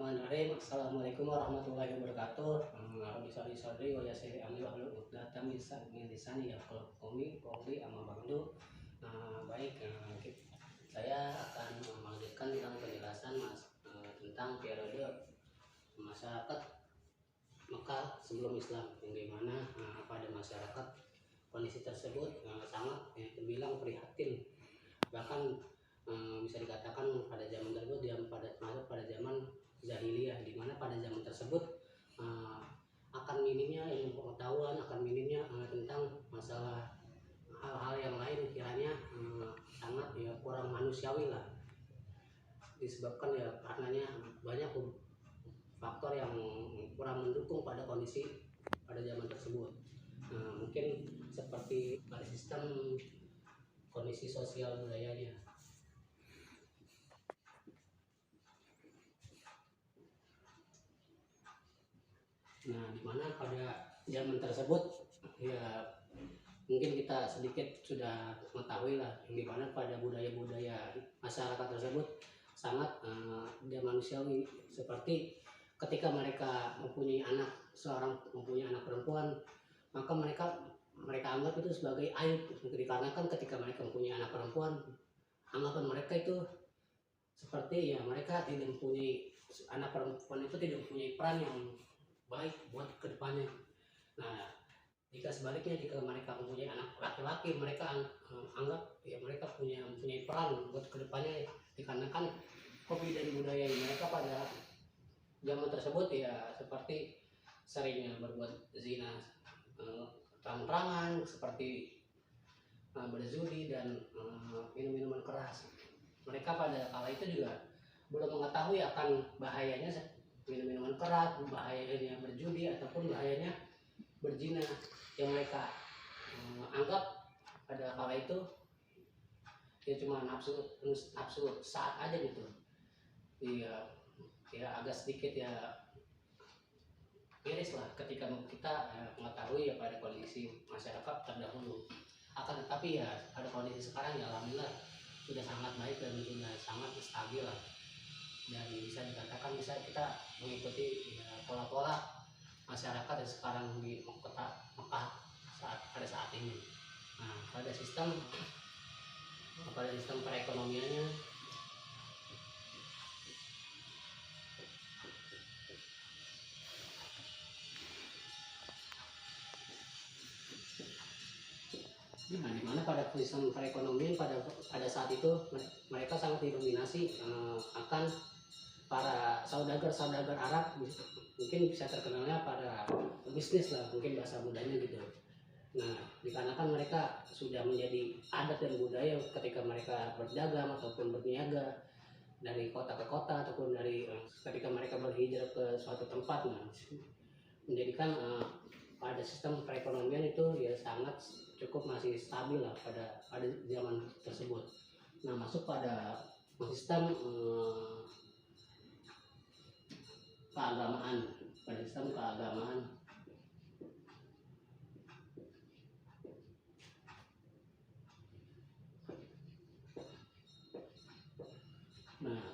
Bismillahirrahmanirrahim. Assalamualaikum warahmatullahi wabarakatuh. Rabbi sholli sholli wa yassir amri wahlul 'uqdatam min lisani yafqahu qawli amma ba'du. Baik, saya akan melanjutkan tentang penjelasan tentang periode masyarakat Mekah sebelum Islam, yang dimana pada masyarakat kondisi tersebut sangat terbilang prihatin, bahkan bisa dikatakan pada zaman tersebut dia pada zaman jahiliyah, di mana pada zaman tersebut akan minimnya ilmu pengetahuan, akan minimnya tentang masalah hal-hal yang lain, kiranya sangat kurang manusiawi lah, disebabkan karenanya banyak faktor yang kurang mendukung pada kondisi pada zaman tersebut. Mungkin seperti pada sistem kondisi sosial budayanya. Dimana pada zaman tersebut mungkin kita sedikit sudah mengetahui lah, yang dimana pada budaya-budaya masyarakat tersebut sangat tidak manusiawi. Seperti ketika mereka mempunyai anak perempuan, maka mereka anggap itu sebagai aib, dikarenakan ketika mereka mempunyai anak perempuan, anggapan mereka itu seperti mereka tidak mempunyai, anak perempuan itu tidak mempunyai peran yang baik buat kedepannya. Jika sebaliknya, jika mereka mempunyai anak laki-laki, mereka anggap mereka mempunyai peran buat kedepannya, dikarenakan hobi dan budaya mereka pada zaman tersebut seperti seringnya berbuat zina terang-terangan, seperti berzudi dan minum-minuman keras. Mereka pada kala itu juga belum mengetahui akan bahayanya minum-minuman keras, bahayanya berjudi ataupun bahayanya berzina, yang mereka anggap pada kala itu cuma nafsu saat aja gitu. Agak sedikit miris lah ketika kita mengetahui pada kondisi masyarakat terdahulu. Akan tetapi pada kondisi sekarang alhamdulillah sudah sangat baik dan sudah sangat stabil lah, dan bisa dikatakan bisa kita mengikuti pola-pola masyarakat yang sekarang di kota Mekah pada saat ini. Pada sistem perekonomiannya dimana pada sistem perekonomian pada saat itu mereka sangat didominasi akan para saudagar Arab, mungkin bisa terkenalnya pada bisnis lah, mungkin bahasa mudanya gitu. Dikarenakan mereka sudah menjadi adat dan budaya ketika mereka berdagang ataupun berniaga dari kota ke kota, ataupun dari ketika mereka berhijrah ke suatu tempat, menjadikan pada sistem perekonomian itu sangat cukup masih stabil lah pada zaman tersebut. Masuk pada sistem keagamaan,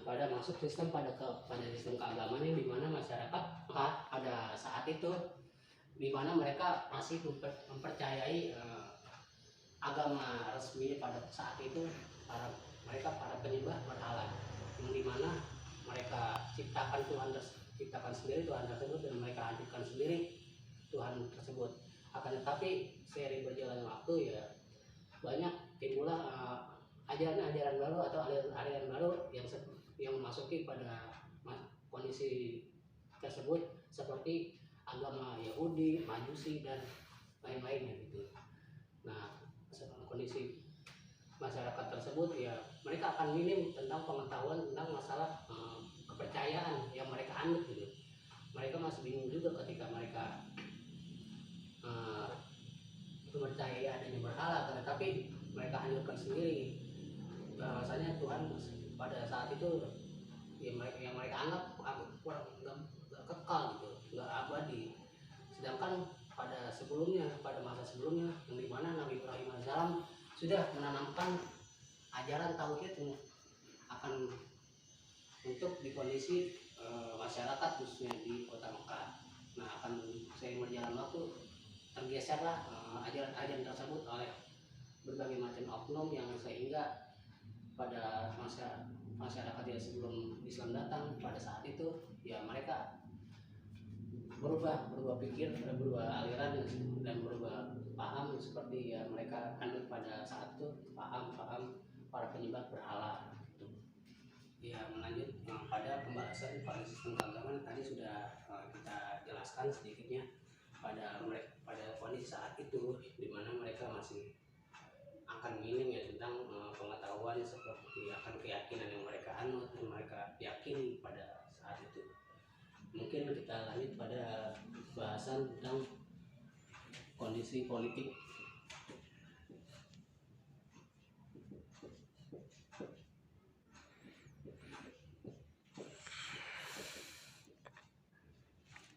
pada masuk sistem pada sistem keagamaan ini, dimana masyarakat pada saat itu dimana mereka masih mempercayai agama resmi pada saat itu, mereka para penyembah berhala, yang dimana mereka ciptakan sendiri Tuhan tersebut, dan mereka hadirkan sendiri Tuhan tersebut. Akan tetapi seiring berjalan waktu banyak timbullah ajaran-ajaran baru atau aliran baru yang memasuki pada kondisi tersebut, seperti agama Yahudi, Majusi dan lain-lainnya gitu. Kondisi masyarakat tersebut mereka akan minim tentang pengetahuan tentang masalah kepercayaan yang mereka anut gitu. Mereka masih bingung juga ketika mereka mempercayai adanya berhala, tetapi mereka hancurkan sendiri. Bahwasanya Tuhan pada saat itu yang mereka anggap kurang nggak kekal gitu, nggak abadi. Sedangkan pada masa sebelumnya, yang dimana Nabi Ibrahim AS sudah menanamkan ajaran tauhid akan untuk di kondisi masyarakat masyarakat khususnya di Kota Mekah. Nah, akan seiring berjalan waktu tergeserlah ajaran-ajaran tersebut oleh berbagai macam oknum yang sehingga pada masyarakat yang sebelum Islam datang pada saat itu ya mereka berubah pikir, berubah aliran dan berubah paham seperti ya mereka anut pada saat itu paham para penyembah berhala. Ya, melanjut pada pembahasan pada sistem keagamaan tadi sudah kita jelaskan sedikitnya pada kondisi saat itu di mana mereka masih akan minim ya tentang pengetahuan seperti akan keyakinan yang mereka anut dan mereka yakini pada saat itu. Mungkin kita lanjut pada bahasan tentang kondisi politik.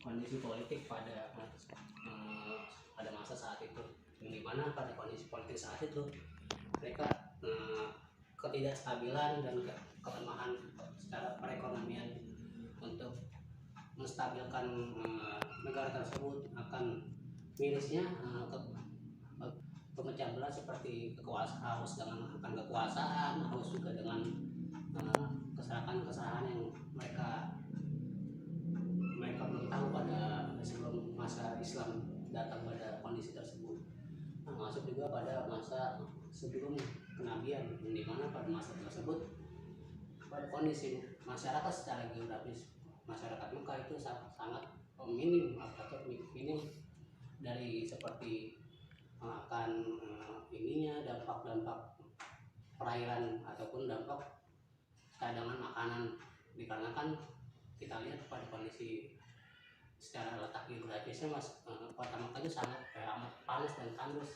Kondisi politik pada masa saat itu, di mana pada kondisi politik saat itu mereka ketidakstabilan dan kelemahan secara perekonomian untuk menstabilkan negara tersebut akan mirisnya pemecah belah seperti kekuasaan, haus dengan akan kekuasaan, haus juga dengan kesalahan yang mereka belum tahu pada sebelum masa Islam datang pada kondisi tersebut. Nah, masuk juga pada masa sebelum kenabian, di mana pada masa tersebut pada kondisi masyarakat secara geografis masyarakat Mekah itu sangat minim dari seperti akan ininya dampak perairan ataupun dampak cadangan makanan, dikarenakan kita lihat pada kondisi secara letak geografisnya Kota Mekah itu sangat amat panas dan tandus.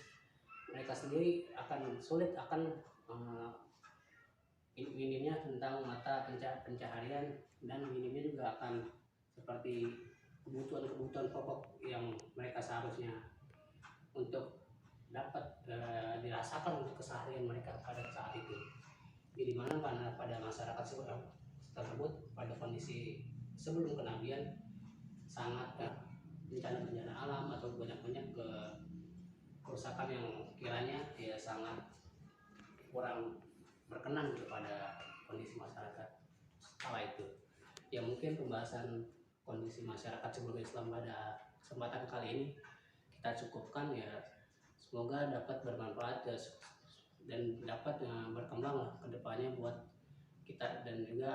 Mereka sendiri akan sulit akan minimnya tentang mata pencaharian dan minimnya juga akan seperti kebutuhan pokok yang mereka seharusnya untuk dapat dirasakan untuk keseharian mereka pada saat itu. Jadi mana pada masyarakat tersebut pada kondisi sebelum kenabian sangat bencana alam atau banyak kerusakan yang kiranya ya sangat kurang berkenan kepada kondisi masyarakat kala itu. Ya mungkin pembahasan kondisi masyarakat sebelum Islam pada kesempatan kali ini kita cukupkan ya, semoga dapat bermanfaat ya, dan dapat berkembang lah ke depannya buat kita dan juga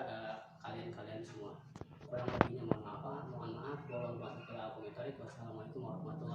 kalian semua. Kurang lebihnya mohon maaf. Wassalamualaikum warahmatullahi wabarakatuh.